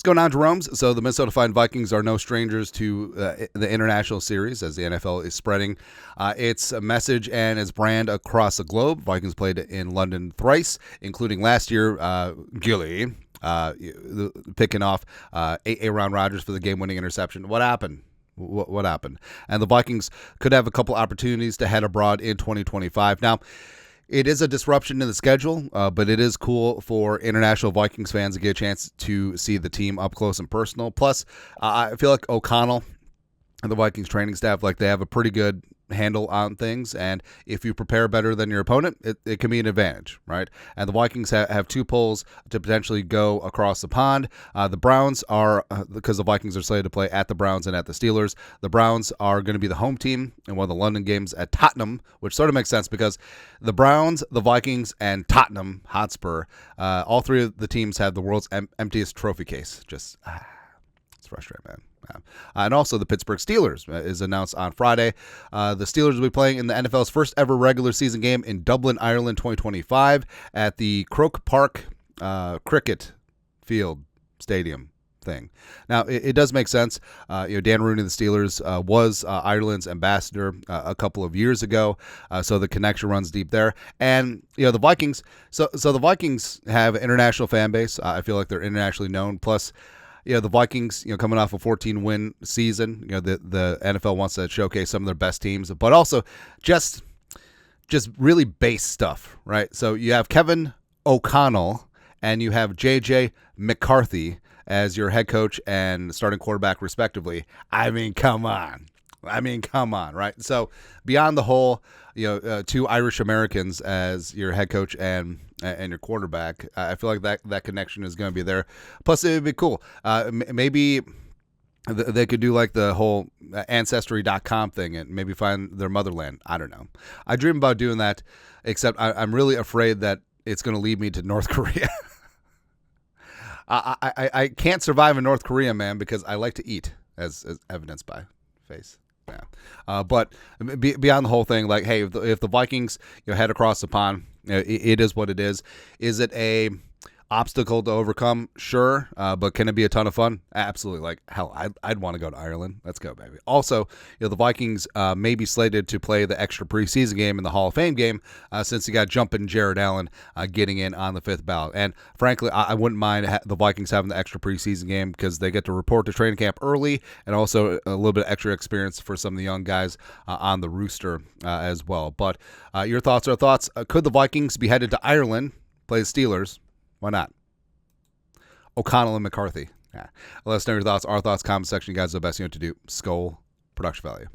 going on, Jerome's? So the Minnesota Fine Vikings are no strangers to the international series as the NFL is spreading its message and its brand across the globe. Vikings played in London thrice, including last year, Gilly, picking off Aaron Rodgers for the game-winning interception. What happened? What happened? And the Vikings could have a couple opportunities to head abroad in 2025. Now, it is a disruption in the schedule, but it is cool for international Vikings fans to get a chance to see the team up close and personal. Plus, I feel like O'Connell and the Vikings training staff, like they have a pretty good handle on things, and if you prepare better than your opponent, it can be an advantage, right? And the Vikings have two polls to potentially go across the pond. The Browns are, because the Vikings are slated to play at the Browns and at the Steelers, the Browns are going to be the home team in one of the London games at Tottenham, which sort of makes sense because the Browns, the Vikings, and Tottenham Hotspur, all three of the teams have the world's emptiest trophy case. Just, it's frustrating, man. And also the Pittsburgh Steelers is announced on Friday. The Steelers will be playing in the NFL's first ever regular season game in Dublin, Ireland, 2025 at the Croke Park Cricket Field Stadium thing. Now, it does make sense. Dan Rooney of the Steelers was Ireland's ambassador a couple of years ago, so the connection runs deep there. And the Vikings. So the Vikings have an international fan base. I feel like they're internationally known. Plus, the Vikings, coming off a 14-win season, the NFL wants to showcase some of their best teams, but also just really base stuff, right? So you have Kevin O'Connell and you have J.J. McCarthy as your head coach and starting quarterback, respectively. I mean, come on, right? So beyond the whole, two Irish Americans as your head coach and your quarterback, I feel like that connection is going to be there. Plus, it would be cool. Maybe they could do like the whole Ancestry.com thing and maybe find their motherland. I don't know. I dream about doing that, except I'm really afraid that it's going to lead me to North Korea. I can't survive in North Korea, man, because I like to eat, as evidenced by face. Yeah. But beyond the whole thing, like, hey, if the Vikings head across the pond, it is what it is. Is it a obstacle to overcome? Sure. But can it be a ton of fun? Absolutely. Like, hell, I'd want to go to Ireland. Let's go, baby. Also, the Vikings may be slated to play the extra preseason game in the Hall of Fame game since you got jumping Jared Allen getting in on the 5th ballot. And frankly, I wouldn't mind the Vikings having the extra preseason game because they get to report to training camp early and also a little bit of extra experience for some of the young guys on the rooster as well. But your thoughts are thoughts. Could the Vikings be headed to Ireland, play the Steelers? Why not? O'Connell and McCarthy. Yeah. Let us know your thoughts. Our thoughts, comment section. You guys are the best to do. Skull Production Value.